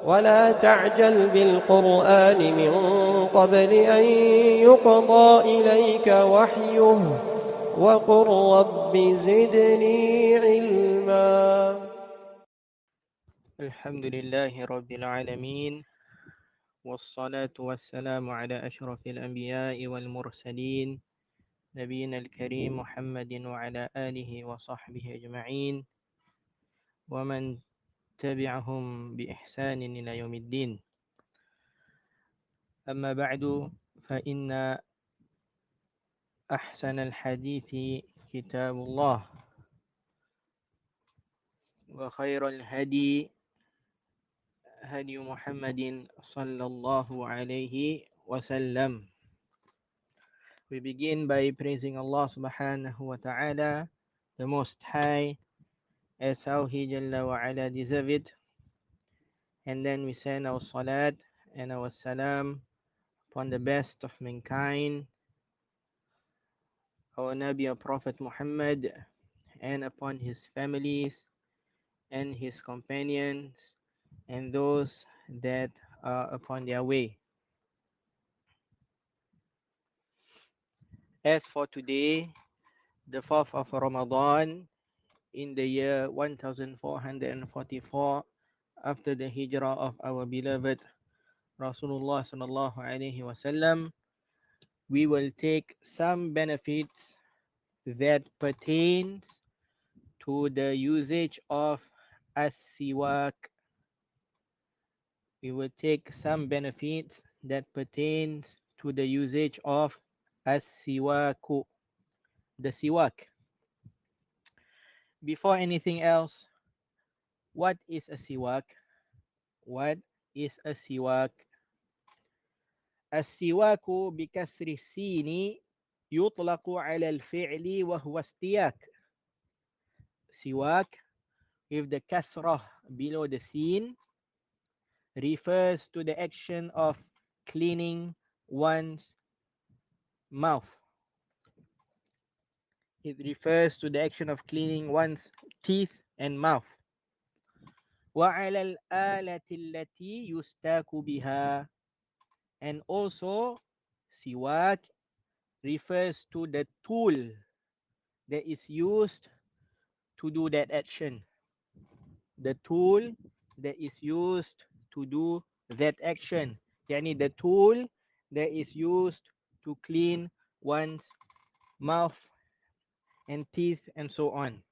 ولا تعجل بالقرآن من قبل أن يقضى إليك وحيه وقل رب زدني علما. الحمد لله رب العالمين، والصلاة والسلام على أشرف الأنبياء والمرسلين نبينا الكريم محمد وعلى آله وصحبه أجمعين ومن تبعهم بإحسان إلى يوم الدين. أما بعد، فإن أحسن الحديث كتاب الله، وخير الهدي هدي محمد صلى الله عليه وسلم. We begin by praising Allah subhanahu wa ta'ala, the Most High, as how He Jalla wa ala deserve it. And then we send our salat and our salam upon the best of mankind, our Nabi, our Prophet Muhammad, and upon his families and his companions and those that are upon their way. As for today, the 4th of Ramadan, in the year 1444 after the hijrah of our beloved Rasulullah sallallahu alaihi wasallam, we will take some benefits that pertains to the usage of as-siwak. We will take some benefits that pertains to the usage of as-siwaku, the siwak. Before anything else, what is a siwak? What is a siwak? السواك بكسر السين يطلق على الفعل وهو استياك. Siwak with the kasrah below the sin refers to the action of cleaning one's mouth. It refers to the action of cleaning one's teeth and mouth. وعلى الآلة التي يستاك بها, and also siwak refers to the tool that is used to do that action. The tool that is used to do that action. Yani the tool that is used to clean one's mouth and teeth and so on.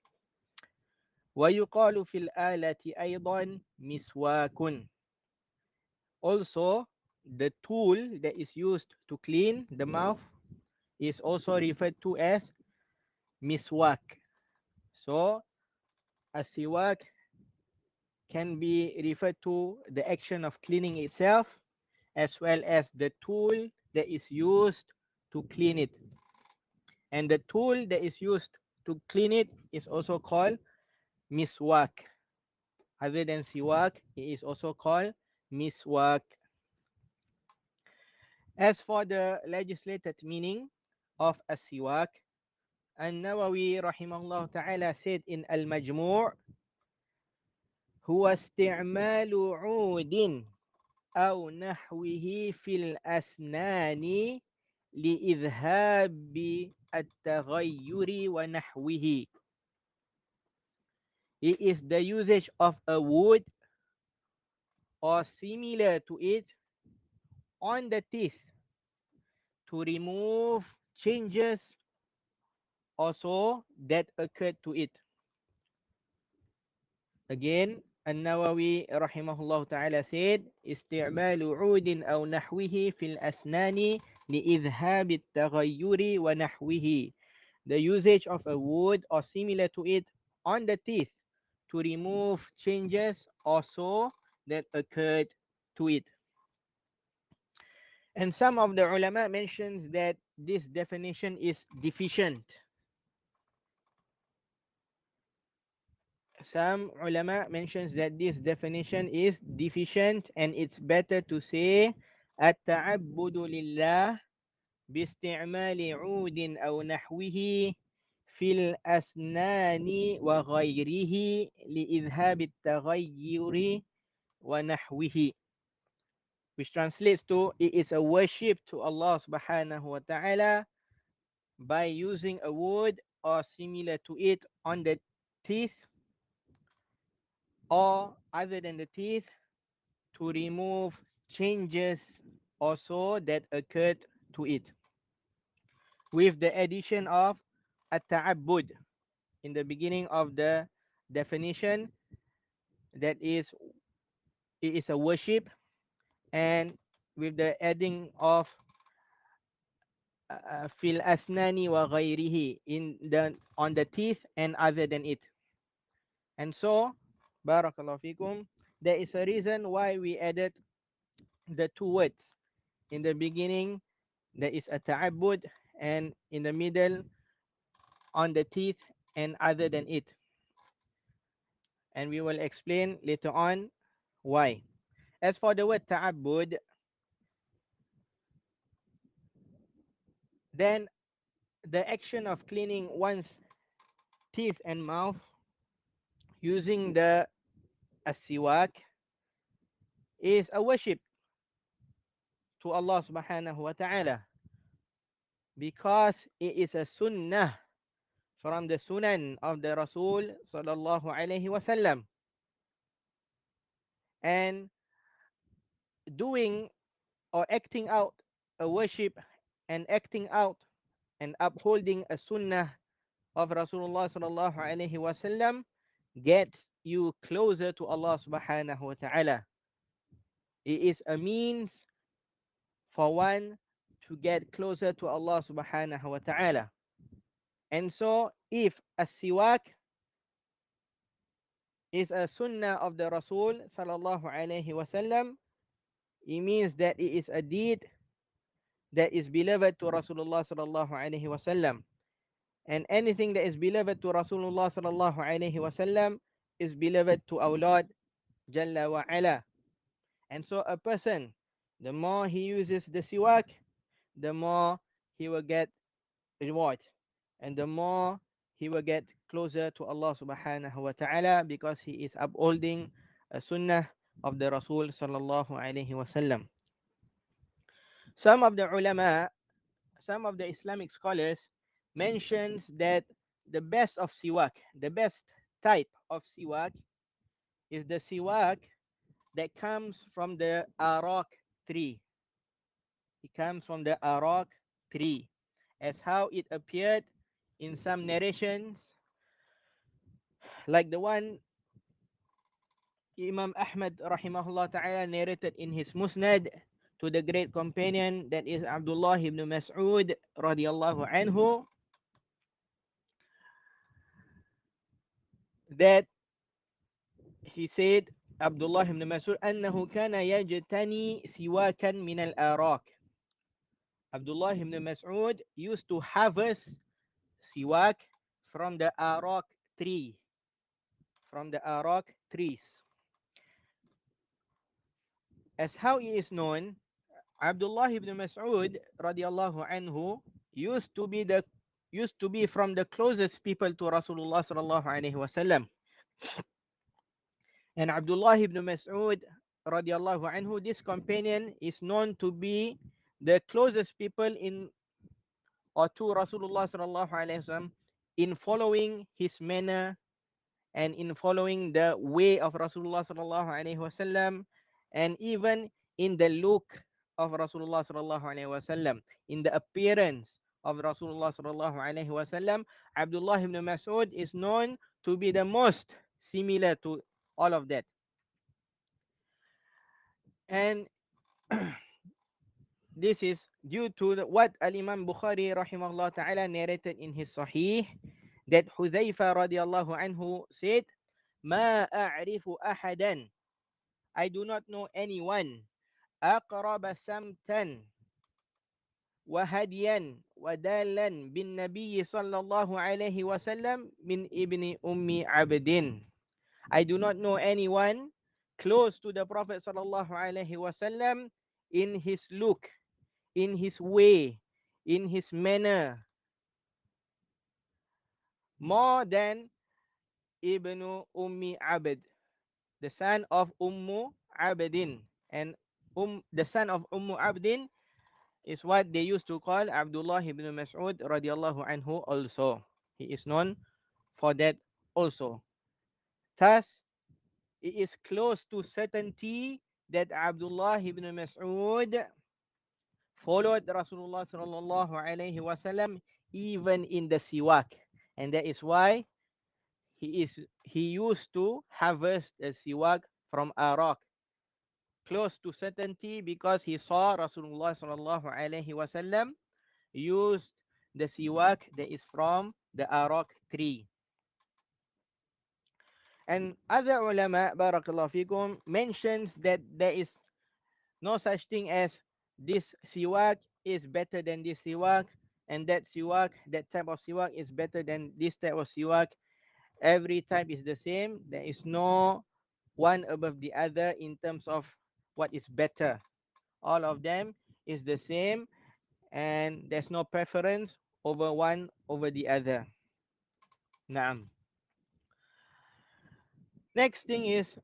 ويقال في الآلة أيضا مسواك. Also, the tool that is used to clean the mouth is also referred to as miswak. So, a siwak can be referred to the action of cleaning itself as well as the tool that is used to clean it. And the tool that is used to clean it is also called miswak. Other than siwak, it is also called miswak. As for the legislated meaning of a siwak, An-Nawawi rahimahullah ta'ala said in Al-Majmu' هو استعمال عود أو نحوه في الأسنان لإذهاب التغير ونحوه. It is the usage of a wood or similar to it on the teeth to remove changes also that occurred to it. Again, An-Nawawi rahimahullah ta'ala said, استعمال عود أو نحوه في الأسنان لإذهاب التغير ونحوه. The usage of a wood or similar to it on the teeth to remove changes also that occurred to it. And some of the ulama mentions that this definition is deficient. Some ulama mentions that this definition is deficient and it's better to say التعبد لله باستعمال عود أو نحوه في الأسنان وغيره لإذهاب التغير وَنَحْوِهِ, which translates to it is a worship to Allah subhanahu wa ta'ala by using a wood or similar to it on the teeth or other than the teeth to remove changes also that occurred to it, with the addition of at-ta'abbud in the beginning of the definition, that is, it is a worship, and with the adding of fil asnani wa ghairihi, in the on the teeth and other than it. And so, barakallahu fikum, there is a reason why we added the two words. In the beginning, there is a ta'abbud, and in the middle, on the teeth and other than it. And we will explain later on why. As for the word ta'abbud, then the action of cleaning one's teeth and mouth using the asiwak is a worship to Allah subhanahu wa ta'ala, because it is a sunnah from the sunan of the Rasul sallallahu alaihi wasallam. And doing or acting out a worship and acting out and upholding a sunnah of Rasulullah sallallahu alaihi wasallam gets you closer to Allah subhanahu wa ta'ala. It is a means for one to get closer to Allah subhanahu wa ta'ala. And so if a siwak is a sunnah of the Rasul sallallahu alaihi wasallam, it means that it is a deed that is beloved to Rasulullah sallallahu alaihi wasallam. And anything that is beloved to Rasulullah sallallahu alaihi wasallam is beloved to our Lord Jalla wa Ala. And so a person, the more he uses the siwak, the more he will get reward, and the more he will get closer to Allah subhanahu wa ta'ala, because he is upholding a sunnah of the Rasul sallallahu alaihi wasallam. Some of the ulama, some of the Islamic scholars mentions that the best of siwak, the best type of siwak is the siwak that comes from the arak tree. It comes from the arak tree, as how it appeared in some narrations, like the one Imam Ahmad rahimahullah ta'ala narrated in his Musnad to the great companion, that is Abdullah ibn Mas'ud radiyallahu anhu, that he said, Abdullah ibn Mas'ud, أنه كان يجتني سواكا من الآراك. Abdullah ibn Mas'ud used to harvest siwak from the arak tree, from the arak trees. As how it is known, Abdullah ibn Mas'ud radiyallahu anhu used to be from the closest people to Rasulullah sallallahu alaihi wasallam. And Abdullah ibn Mas'ud radiallahu anhu, this companion is known to be the closest people in or to Rasulullah sallallahu alaihi wasallam in following his manner and in following the way of Rasulullah sallallahu alaihi wasallam, and even in the look of Rasulullah sallallahu alaihi wasallam, in the appearance of Rasulullah sallallahu alaihi wasallam. Abdullah ibn Mas'ud is known to be the most similar to all of that. And this is due to what Al-Imam Bukhari rahimahullah ta'ala narrated in his Sahih, that Hudhayfa radiallahu anhu said, "Ma a'rifu ahadan, I do not know anyone, aqraba samtan wa hadiyan wa dalan bin Nabiy sallallahu alaihi wasallam min ibni ummi abdin." I do not know anyone close to the Prophet sallallahu alaihi wasallam in his look, in his way, in his manner, more than Ibnu Ummi Abd, the son of Ummu Abdin. And the son of Abdin is what they used to call Abdullah ibn Mas'ud radiallahu anhu also. He is known for that also. Thus, it is close to certainty that Abdullah ibn Mas'ud followed Rasulullah sallallahu alaihi wasallam even in the siwak, and that is why he used to harvest the siwak from a rock, close to certainty, because he saw Rasulullah sallallahu alaihi wasallam use the siwak that is from the arak tree. And other ulama, barakallahu fikum, mentions that there is no such thing as this siwak is better than this siwak, and that siwak, that type of siwak is better than this type of siwak. Every type is the same. There is no one above the other in terms of what is better. All of them is the same, and there's no preference over one over the other. Naam. Next thing is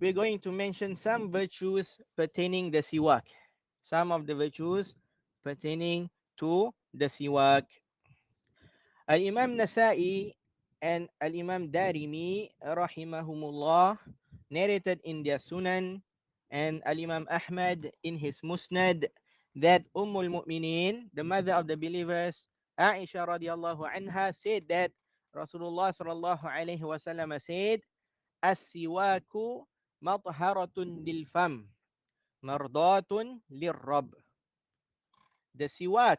we're going to mention some virtues pertaining the siwak. Some of the virtues pertaining to the siwak. Al-Imam Nasa'i and Al-Imam Darimi rahimahumullah narrated in their Sunan, and Al-Imam Ahmad in his Musnad, that Ummul Mu'minin, the mother of the believers, Aisha radiallahu anha, said that Rasulullah sallallahu alaihi wasallam said, As-siwaku matharatun lil fam, mardatun lirrab. The siwak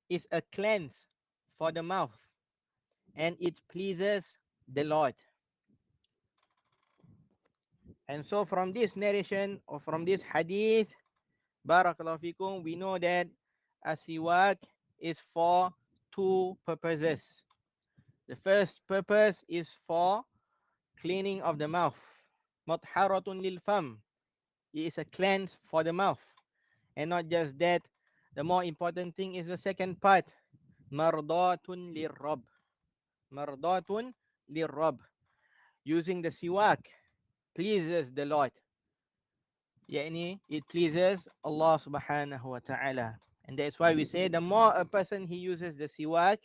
is a cleanse for the mouth, and it pleases the Lord. And so from this narration, or from this hadith, barakallahu fikum, we know that a siwak is for two purposes. The first purpose is for cleaning of the mouth. Matharatun lil fam. It is a cleanse for the mouth. And not just that, the more important thing is the second part. Mardatun lirrab. Mardatun lirrab. Using the siwak pleases the Lord. Yani it pleases Allah subhanahu wa ta'ala. And that's why we say the more a person he uses the siwak,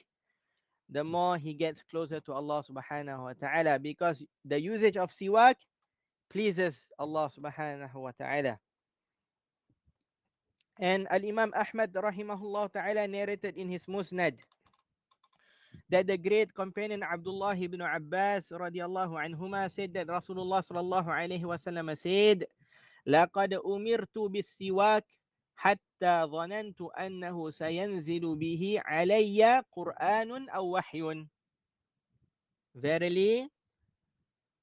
the more he gets closer to Allah subhanahu wa ta'ala, because the usage of siwak pleases Allah subhanahu wa ta'ala. And Al-Imam Ahmad rahimahullah ta'ala narrated in his Musnad that the great companion Abdullah ibn Abbas radiallahu anhuma said that Rasulullah sallallahu alayhi wasallam said, لقد أمرت بالسواك حتى ظننت أنه سينزل به علي قرآن أو وحي. Verily,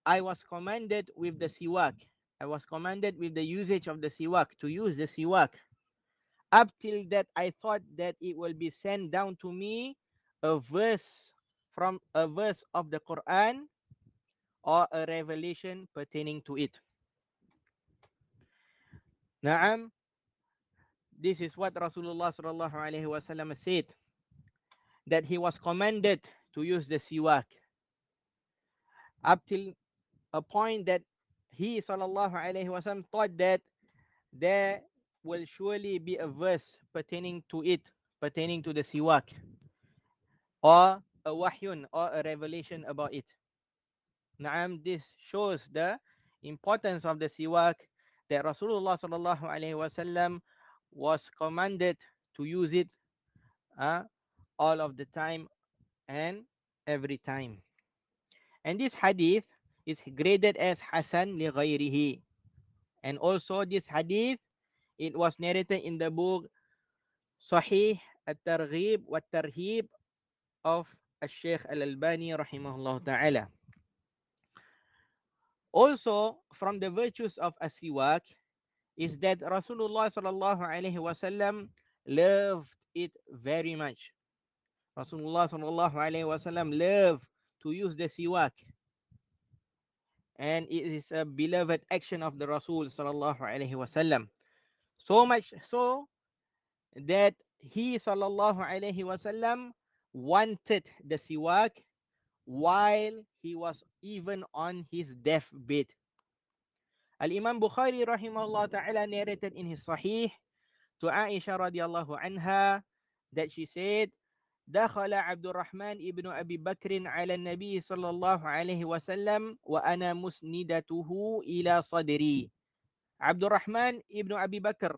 I was commanded with the siwak. I was commanded with the usage of the siwak, to use the siwak. Up till that, I thought that it will be sent down to me a verse of the Quran, or a revelation pertaining to it. Naam, this is what Rasulullah sallallahu alaihi wasallam said, that he was commanded to use the siwak up till a point that he sallallahu alaihi wasallam thought that there will surely be a verse pertaining to it, pertaining to the siwak, or a wahyun, or a revelation about it. Naam, this shows the importance of the siwak, that Rasulullah sallallahu alaihi wasallam was commanded to use it all of the time and every time. And this hadith is graded as Hasan li ghayrihi. And also this hadith, it was narrated in the book Sahih at-Targhib wa Tarhib of Al-Sheikh Al-Albani rahimahullah ta'ala. Also, from the virtues of as-siwak is that Rasulullah sallallahu alaihi wasallam loved it very much. Rasulullah sallallahu alaihi wasallam loved to use the siwak, and it is a beloved action of the Rasul sallallahu alaihi wasallam. So much so that he sallallahu alaihi wasallam wanted the siwak while he was even on his deathbed. Al-Imam Bukhari rahimahullah ta'ala narrated in his Sahih to Aisha radiallahu anha that she said, دخل عبد الرحمن ابن أبي بكر على النبي صلى الله عليه وسلم وأنا مسندته إلى صدري. Abdul Rahman ibn Abi Bakr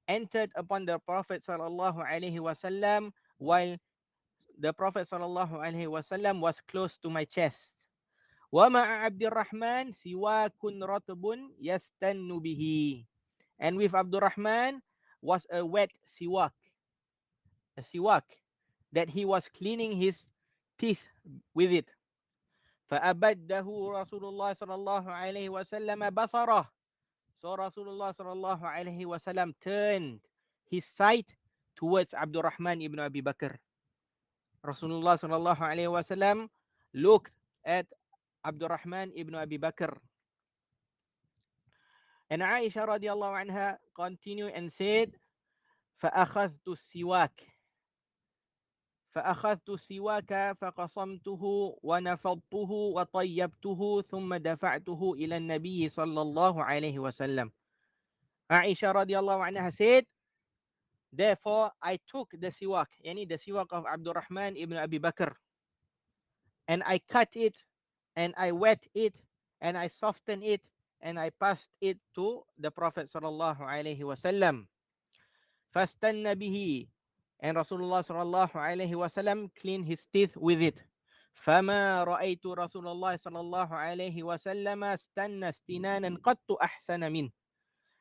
entered upon the Prophet sallallahu alaihi wasallam while the Prophet sallallahu alaihi wasallam was close to my chest. ومع عبد الرحمن سواك رطب يستن به. And with Abdul Rahman was a wet siwak that he was cleaning his teeth with it. فأبده رسول الله صلى الله عليه وسلم بصره. So Rasulullah sallallahu alaihi wasallam turned his sight towards Abdul Rahman ibn Abi Bakr. Rasulullah sallallahu alaihi wasallam looked at Abdul Rahman ibn Abi Bakr. And Aisha radiallahu anha continued and said, فأخذت السواك فأخذت السواك فقصمته ونفضته وطيبته ثم دفعته إلى النبي صلى الله عليه وسلم. Aisha radiallahu anha said, therefore I took the siwak, yani the siwak of Abdul Rahman ibn Abi Bakr, and I cut it, and I wet it, and I softened it, and I passed it to the Prophet sallallahu alaihi wasallam. Fastanna bihi, and Rasulullah sallallahu alaihi wasallam cleaned his teeth with it. فما رأيت رسول الله صلى الله عليه وسلم استنى استنانا قط أحسن منه.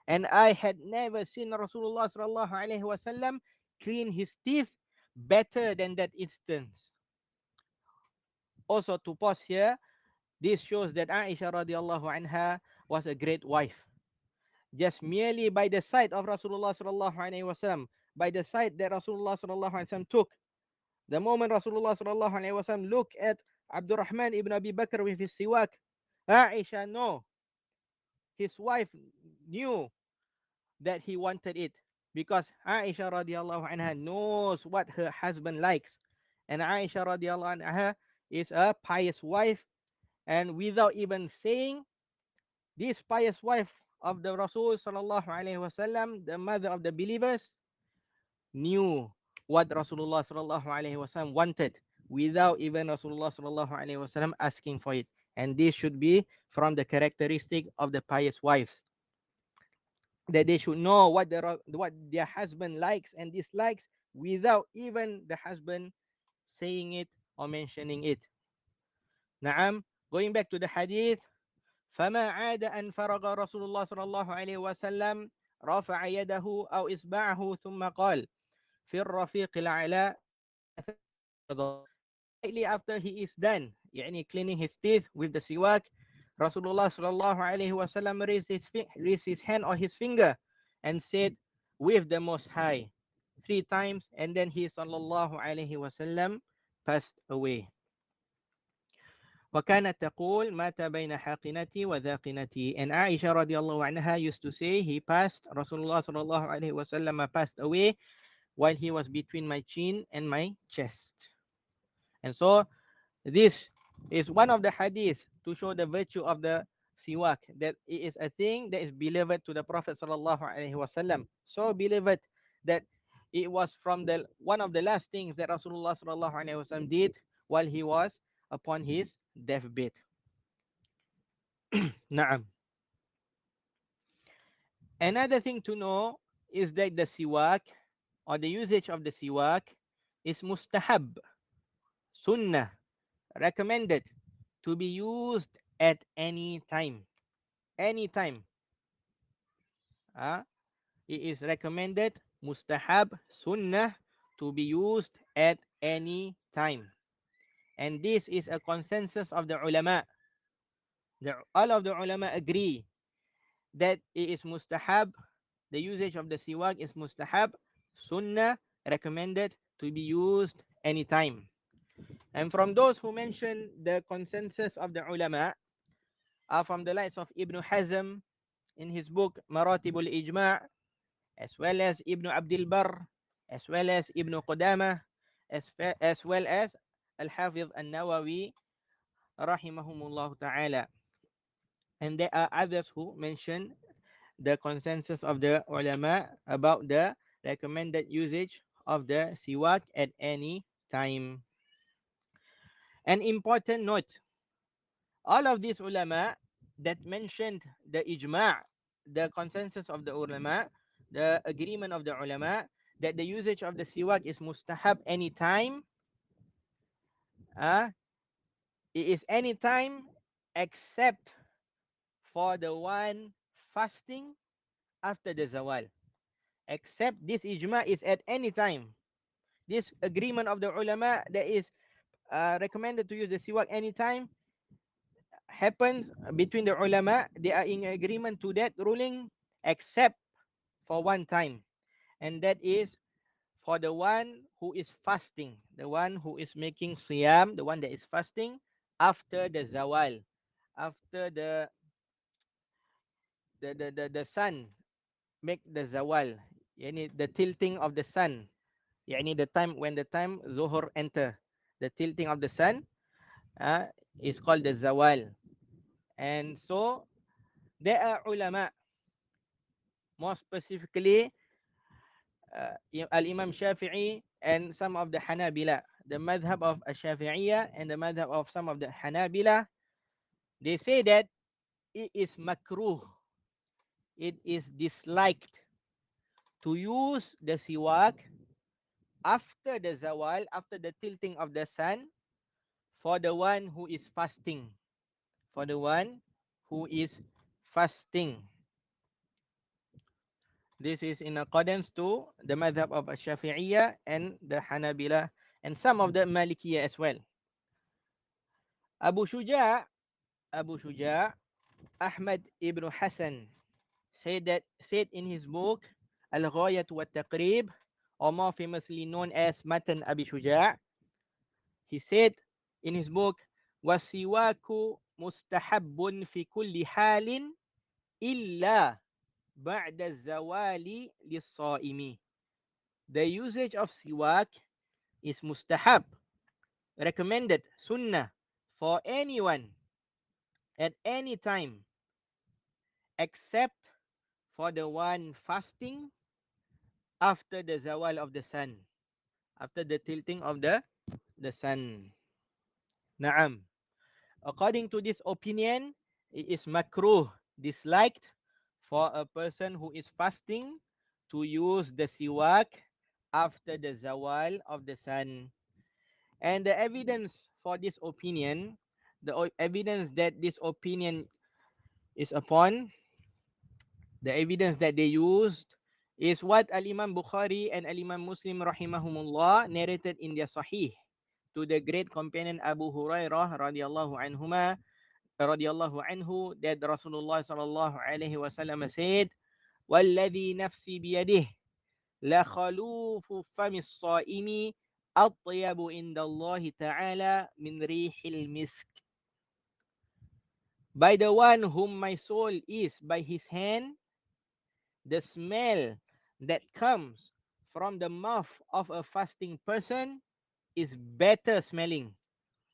And I had never seen Rasulullah sallallahu alaihi wasallam clean his teeth better than that instance. Also to pause here, this shows that Aisha radiallahu anha was a great wife. Just merely by the sight of Rasulullah sallallahu alaihi wasallam, by the sight that Rasulullah sallallahu alaihi wasallam took, the moment Rasulullah sallallahu alaihi wasallam looked at Abdul Rahman ibn Abi Bakr with his siwak, Aisha his wife knew that he wanted it, because Aisha radiallahu anha knows what her husband likes, and Aisha radiallahu anha is a pious wife, and without even saying, this pious wife of the Rasul sallallahu alaihi wasallam, the mother of the believers, knew what Rasulullah sallallahu alaihi wasallam wanted without even Rasulullah sallallahu alaihi wasallam asking for it. And this should be from the characteristic of the pious wives, that they should know what their husband likes and dislikes without even the husband saying it or mentioning it. Naam, going back to the hadith, فما عاد أن فرغ رسول الله صلى الله عليه وسلم رفع يده أو إصبعه ثم قال في الرفيق الأعلى. Slightly after he is done, يعني cleaning his teeth with the siwak, Rasulullah sallallahu alaihi wasallam raised his hand or his finger and said, with the Most High, 3 times, and then he sallallahu alaihi wasallam passed away. وكانت تقول مات بين حاقنتي وذاقنتي. And Aisha radiallahu anha used to say, Rasulullah sallallahu alaihi wasallam passed away while he was between my chin and my chest. And so this is one of the hadith to show the virtue of the siwak, that it is a thing that is beloved to the Prophet sallallahu alaihi wasallam. So beloved that it was from the one of the last things that Rasulullah sallallahu alaihi wasallam did while he was upon his deathbed. Naam. Another thing to know is that the siwak, or the usage of the siwak, is mustahab, sunnah, recommended to be used at any time. Any time. It is recommended, mustahab, sunnah, to be used at any time. And this is a consensus of the ulama. All of the ulama agree that it is mustahab, the usage of the siwak is mustahab, sunnah, recommended to be used anytime. And from those who mention the consensus of the ulama are from the likes of Ibn Hazm in his book Maratibul Ijma', as well as Ibn Abdul Barr, as well as Ibn Qudamah, as well as Al-Hafiz An-Nawawi rahimahumullah ta'ala. And there are others who mention the consensus of the ulama about the recommended usage of the siwak at any time. An important note, all of these ulama that mentioned the ijma', the consensus of the ulama, the agreement of the ulama that the usage of the siwak is mustahab anytime, uh, it is anytime except for the one fasting after the zawal. Except this ijma is at any time. This agreement of the ulama that is recommended to use the siwak anytime happens between the ulama. They are in agreement to that ruling except for one time, and that is for the one who is fasting, the one who is making siyam, the one that is fasting after the zawal, after the sun make the zawal, yani the tilting of the sun, yani the time when the time zuhur enter, the tilting of the sun uh, is called the zawal. And so there are ulama, more specifically Al-Imam Shafi'i and some of the Hanabila, the madhab of Shafi'iyah and the madhab of some of the Hanabila, they say that it is makruh, it is disliked to use the siwak after the zawal, after the tilting of the sun, for the one who is fasting. For the one who is fasting. This is in accordance to the madhab of Shafi'iyah and the Hanabila and some of the Malikiyah as well. Abu Shuja' Abu Shuja' Ahmad ibn Hassan said in his book Al-Ghayat wa Taqrib, or more famously known as Matan Abi Shuja', he said in his book, wasiwaku mustahabbun fi kulli halin illa ba'da zawali lis-saimi. The usage of siwak is mustahab, recommended, sunnah, for anyone at any time except for the one fasting after the zawal of the sun, after the tilting of the sun. Naam. According to this opinion, it is makruh, disliked, for a person who is fasting to use the siwak after the zawal of the sun. And the evidence for this opinion, evidence that this opinion is upon, the evidence that they used is what Al-Imam Bukhari and Al-Imam Muslim rahimahumullah narrated in their Sahih to the great companion Abu Hurairah radhiyallahu anhuma, radhiyallahu anhu, that Rasulullah sallallahu alaihi wasallam said, "Walladhi nafsi biyadihi la khalufu fami as-saimi atyabu indallahi ta'ala min rihil misk." By the one whom my soul is by his hand, the smell that comes from the mouth of a fasting person is better smelling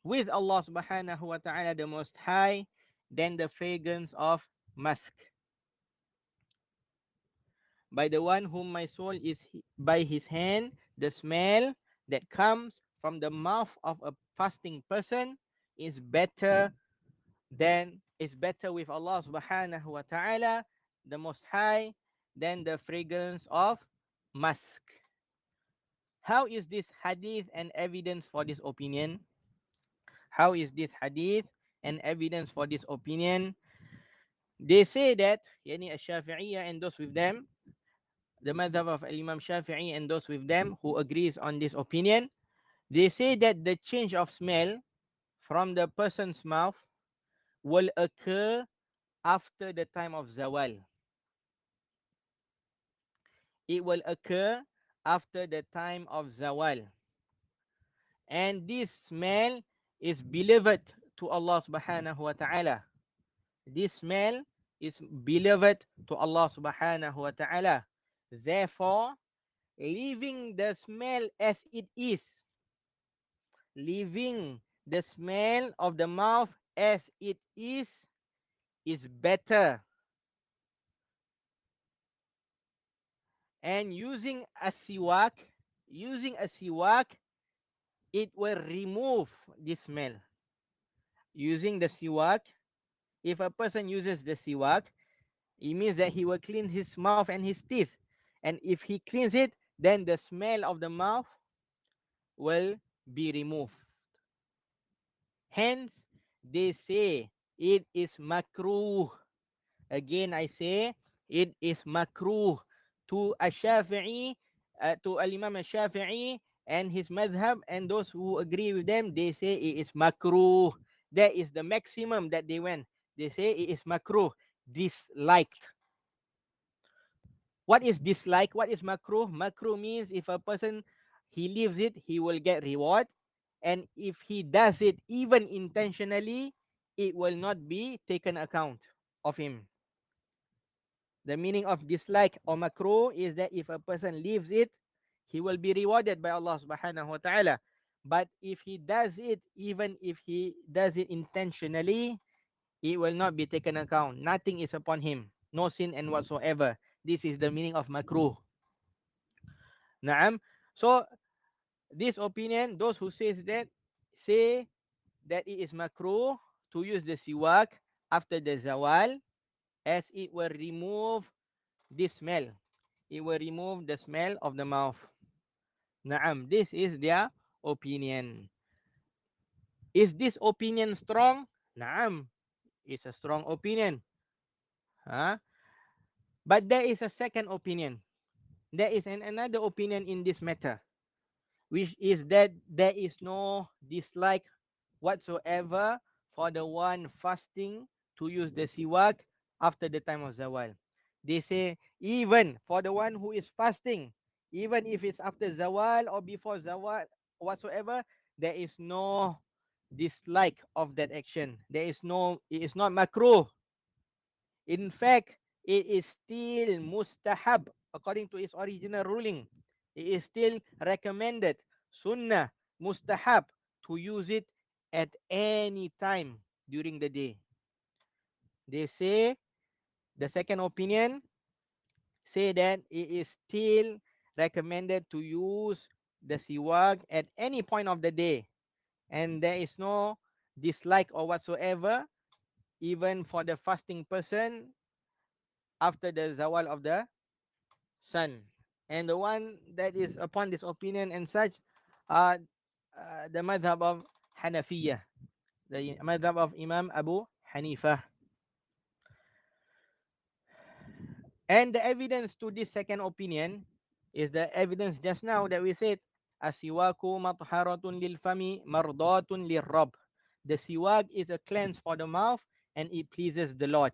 with Allah subhanahu wa ta'ala the Most High than the fragrance of musk. By the one whom my soul is by his hand, the smell that comes from the mouth of a fasting person is better with Allah subhanahu wa ta'ala the Most High than the fragrance of musk. How is this hadith an evidence for this opinion? How is this hadith an evidence for this opinion? They say that, yani Shafi'iyah and those with them, the madhab of Imam Shafi'i and those with them who agrees on this opinion, they say that the change of smell from the person's mouth will occur after the time of zawal. It will occur after the time of zawal. And this smell is beloved to Allah subhanahu wa ta'ala. This smell is beloved to Allah subhanahu wa ta'ala. Therefore, leaving the smell as it is, leaving the smell of the mouth as it is is better. And using a siwak, it will remove the smell. Using the siwak, if a person uses the siwak, it means that he will clean his mouth and his teeth. And if he cleans it, then the smell of the mouth will be removed. Hence, they say it is makruh. Again, I say it is makruh to Ash-Shafi'i, to Al-Imam Ash-Shafi'i and his madhab, and those who agree with them, they say it is makruh. That is the maximum that they went. They say it is makruh, disliked. What is dislike? What is makruh? Makruh means if a person he leaves it, he will get reward, and if he does it even intentionally, it will not be taken account of him. The meaning of dislike or makruh is that if a person leaves it, he will be rewarded by Allah subhanahu wa ta'ala. But if he does it, even if he does it intentionally, it will not be taken account. Nothing is upon him. No sin and whatsoever. This is the meaning of makruh. Naam. So this opinion, those who say that it is makruh to use the siwak after the zawal, as it will remove this smell. It will remove the smell of the mouth. Naam, this is their opinion. Is this opinion strong? Naam, it's a strong opinion. Huh? But there is a second opinion. There is another opinion in this matter, which is that there is no dislike whatsoever for the one fasting to use the siwak after the time of zawal. They say even for the one who is fasting, even if it's after zawal or before zawal whatsoever, there is no dislike of that action. It is not makruh. In fact, it is still mustahab according to its original ruling. It is still recommended, sunnah, mustahab, to use it at any time during the day. They say, the second opinion, say that it is still recommended to use the siwak at any point of the day. And there is no dislike or whatsoever, even for the fasting person after the zawal of the sun. And the one that is upon this opinion and such are the madhab of Hanafiya, the madhab of Imam Abu Hanifa. And the evidence to this second opinion is the evidence just now that we said, asiwaku matharatun lil fami mardatun lil rabb. The siwak is a cleanse for the mouth and it pleases the Lord.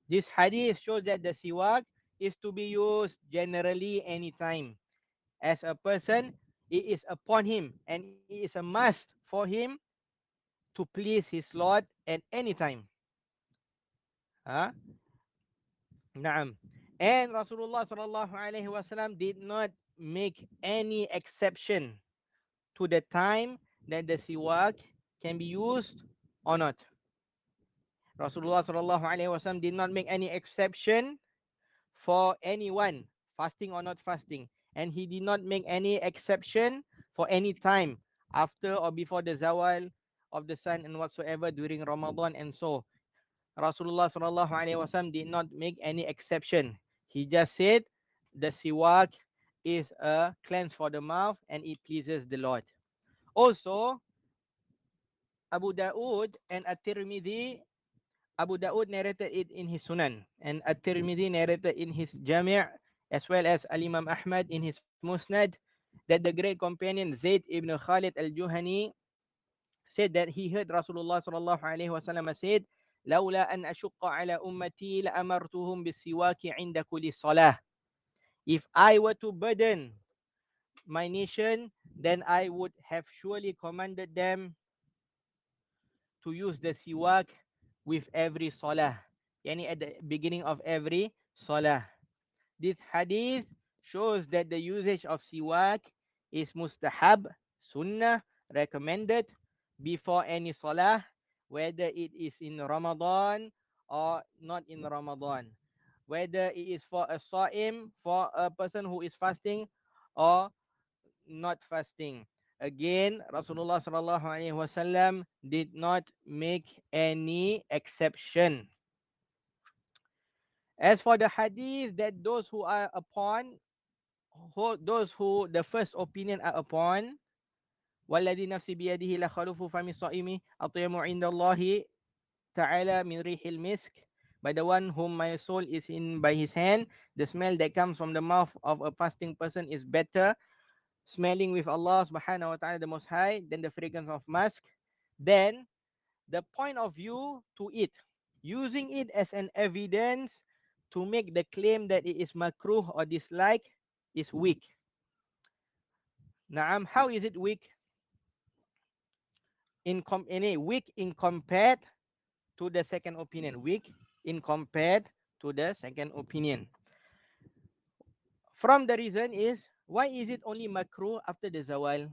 This hadith shows that the siwak is to be used generally anytime. As a person, it is upon him and it is a must for him to please his Lord at any time. Huh? Naam. And Rasulullah sallallahu alaihi wasallam did not make any exception to the time that the siwak can be used or not. Rasulullah sallallahu alaihi wasallam did not make any exception for anyone fasting or not fasting, and he did not make any exception for any time after or before the zawal of the sun and whatsoever during Ramadan. And so Rasulullah sallallahu alaihi wasallam did not make any exception. He just said the siwak is a cleanse for the mouth and it pleases the Lord. Also, Abu Daud and At-Tirmidhi, Abu Daud narrated it in his Sunan, and At-Tirmidhi narrated in his Jami', as well as Al-Imam Ahmad in his Musnad, that the great companion Zayd ibn Khalid al-Juhani said that he heard Rasulullah sallallahu alaihi wasallam said, "Laula an ashqa ala ummati la amartuhum bisiwaki 'inda kulli salah." If I were to burden my nation, then I would have surely commanded them to use the siwak with every salah, yani at the beginning of every salah. This hadith shows that the usage of siwak is mustahab, sunnah, recommended before any salah, whether it is in Ramadan or not in Ramadan. Whether it is for a Sa'im, for a person who is fasting, or not fasting. Again, Rasulullah sallallahu alaihi wasallam did not make any exception. As for the hadith that those who are upon, those who the first opinion are upon, والذي نفسي بيده لخلوف فم الصائم أطيب عند الله تعالى من ريح المسك. By the one whom my soul is in by his hand, the smell that comes from the mouth of a fasting person is better smelling with Allah subhanahu wa ta'ala the most high than the fragrance of musk. Then the point of view to it, using it as an evidence to make the claim that it is makruh or dislike is weak. Naam, how is it weak? Weak in compared to the second opinion. Weak in compared to the second opinion. From the reason is, why is it only makruh after the zawal?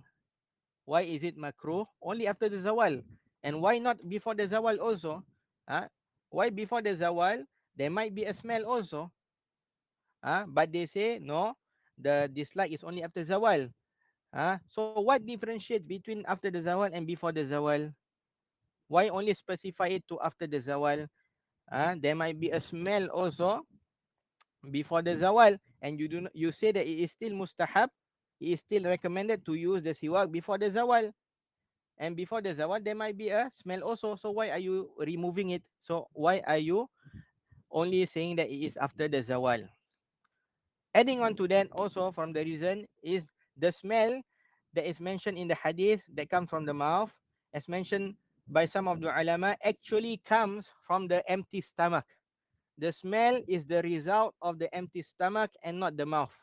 Why is it makruh only after the zawal? And why not before the zawal also? Why before the zawal? There might be a smell also. But they say, no, the dislike is only after zawal. So what differentiates between after the zawal and before the zawal? Why only specify it to after the zawal? There might be a smell also before the zawal, and you say that it is still mustahab, it is still recommended to use the siwak before the zawal. And before the zawal, there might be a smell also. So why are you removing it? So why are you only saying that it is after the zawal? Adding on to that also from the reason is the smell that is mentioned in the hadith that comes from the mouth, as mentioned by some of the ulama, actually comes from the empty stomach. The smell is the result of the empty stomach and not the mouth.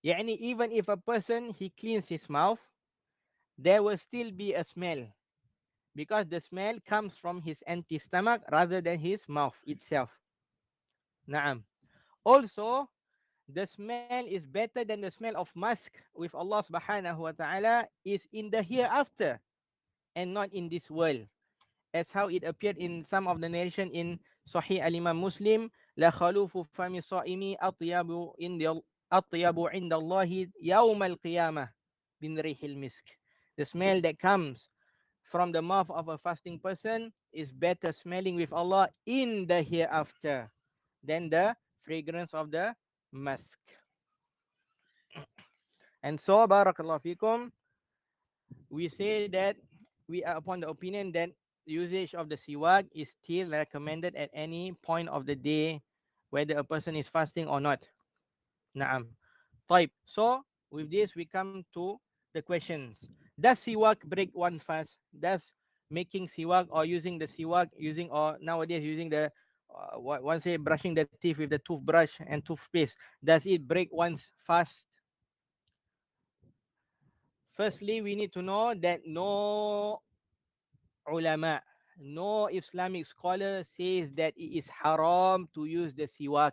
Yani even if a person, he cleans his mouth, there will still be a smell, because the smell comes from his empty stomach rather than his mouth itself. Naam. Also, the smell is better than the smell of musk with Allah subhanahu wa ta'ala is in the hereafter and not in this world. As how it appeared in some of the narration in Sahih al-Imam Muslim, la khalufu fami sa'imi atyabu inda Allahi yawm al-qiyamah bin rihil misk. The smell that comes from the mouth of a fasting person is better smelling with Allah in the hereafter than the fragrance of the musk. And so, barakallahu fikum, we say that we are upon the opinion that usage of the siwak is still recommended at any point of the day, whether a person is fasting or not. Naam. Type. So, with this, we come to the questions. Does siwak break one fast? Does making siwak or using the siwak, using or nowadays using the one say brushing the teeth with the toothbrush and toothpaste, does it break one's fast? Firstly, we need to know that no ulama, no Islamic scholar says that it is haram to use the siwak.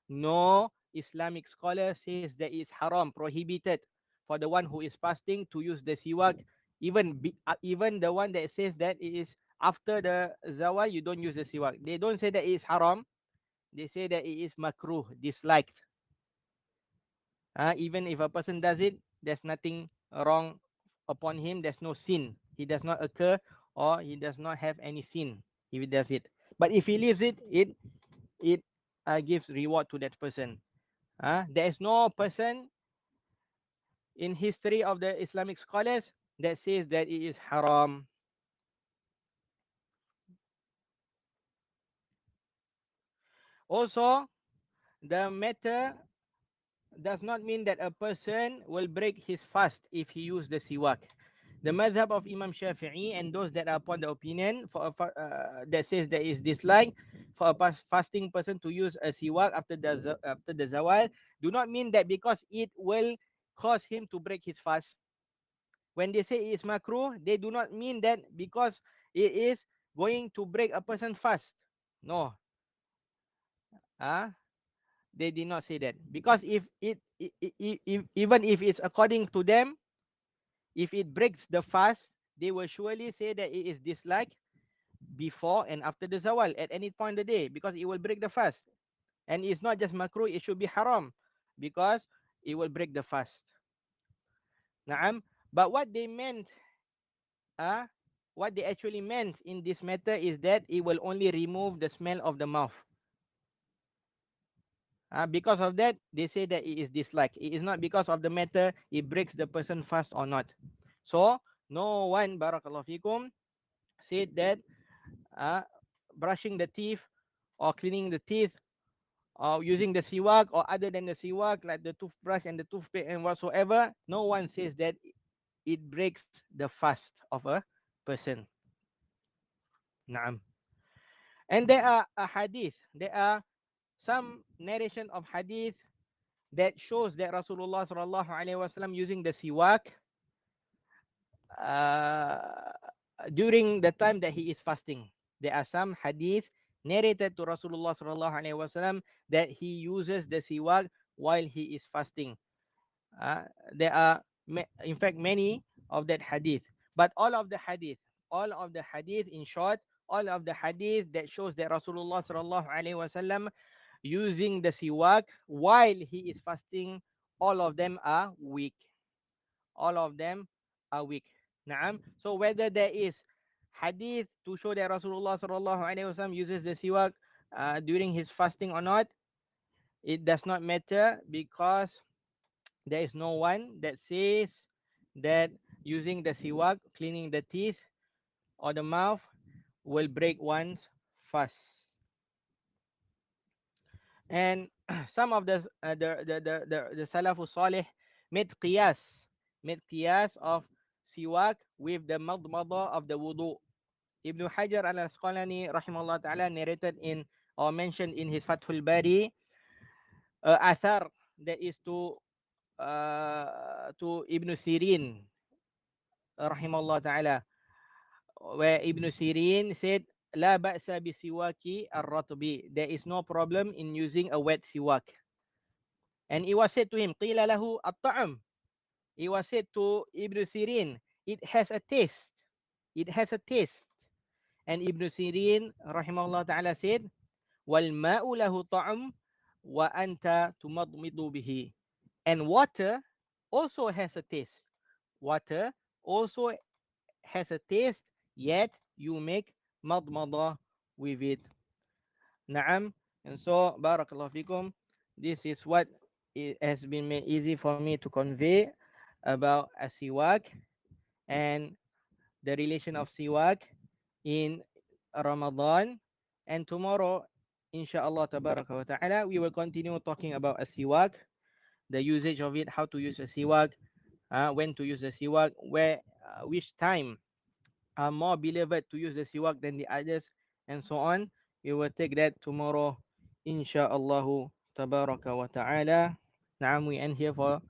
No Islamic scholar says that it is haram, prohibited for the one who is fasting to use the siwak. Even the one that says that it is after the zawal, you don't use the siwak. They don't say that it is haram. They say that it is makruh, disliked. Even if a person does it, there's nothing wrong upon him. There's no sin. He does not occur or he does not have any sin if he does it. But if he leaves it, it gives reward to that person. There is no person in history of the Islamic scholars that says that it is haram. Also, the matter does not mean that a person will break his fast if he use the siwak. The madhab of Imam Shafi'i and those that are upon the opinion that says there is dislike for a fasting person to use a siwak after the zawal do not mean that because it will cause him to break his fast. When they say it is makruh, they do not mean that because it is going to break a person's fast. No. Ah, they did not say that, because if even if it's according to them, if it breaks the fast, they will surely say that it is disliked before and after the zawal at any point of the day, because it will break the fast. And it's not just makruh, it should be haram because it will break the fast. Naam. But uh, what they actually meant in this matter is that it will only remove the smell of the mouth. Because of that, they say that it is disliked. It is not because of the matter it breaks the person fast or not. So no one, barakallahu fikum, said that brushing the teeth or cleaning the teeth or using the siwak or other than the siwak, like the toothbrush and the toothpick and whatsoever, no one says that it breaks the fast of a person. Naam. And there are a hadith, there are some narration of hadith that shows that Rasulullah sallallahu alaihi wasallam using the siwak uh, during the time that he is fasting. There are some hadith narrated to Rasulullah sallallahu alaihi wasallam that he uses the siwak while he is fasting. There are, in fact, many of that hadith. But all of the hadith, in short, all of the hadith that shows that Rasulullah sallallahu alaihi wasallam using the siwak while he is fasting, all of them are weak. All of them are weak. Naam. So whether there is hadith to show that Rasulullah sallallahu alaihi wasallam uses the siwak during his fasting or not, it does not matter, because there is no one that says that using the siwak, cleaning the teeth or the mouth, will break one's fast. And some of the Salafus Salih made qiyas of siwak with the madmada of the wudu. Ibn Hajar al-Asqalani rahimahullah ta'ala narrated in or mentioned in his Fathul Bari athar that is to Ibn Sirin rahimahullah ta'ala, where Ibn Sirin said, La ba'sa bi siwaki ar-ratbi. There is no problem in using a wet siwak. And it was said to him, Qila lahu at-ta'am. It was said to Ibn Sirin, it has a taste. It has a taste. And Ibn Sirin rahimahullah ta'ala said, Wal ma'u lahu ta'am wa anta tumadmidu bihi. And water also has a taste. Water also has a taste, yet you make madmada with it. Naam. And so, barakallahu fikum, this is what it has been made easy for me to convey about a siwak and the relation of siwak in Ramadan. And tomorrow, inshallah tabaraka wa ta'ala, we will continue talking about a siwak, the usage of it, how to use a siwak, when to use the siwak, which time are more beloved to use the siwak than the others, and so on. We will take that tomorrow, insha'Allah tabaraka wa ta'ala. Naam, we end here for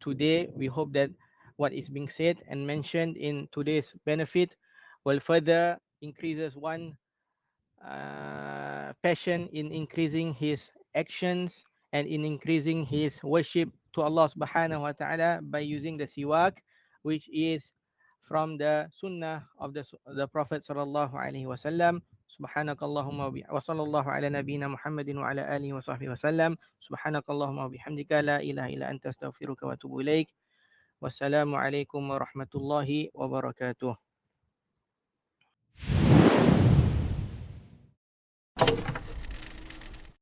today. We hope that what is being said and mentioned in today's benefit will further increases one passion in increasing his actions and in increasing his worship to Allah subhanahu wa ta'ala by using the siwak, which is from the sunnah of the Prophet sallallahu alaihi wasallam. Subhanakallahumma wa sallallahu ala nabiyyina Muhammadin wa ala alihi wa sahbihi wasallam. Subhanakallahumma wa bihamdika la ilaha illa anta astaghfiruka wa atubu ilaik. Wassalamu alaikum warahmatullahi wabarakatuh.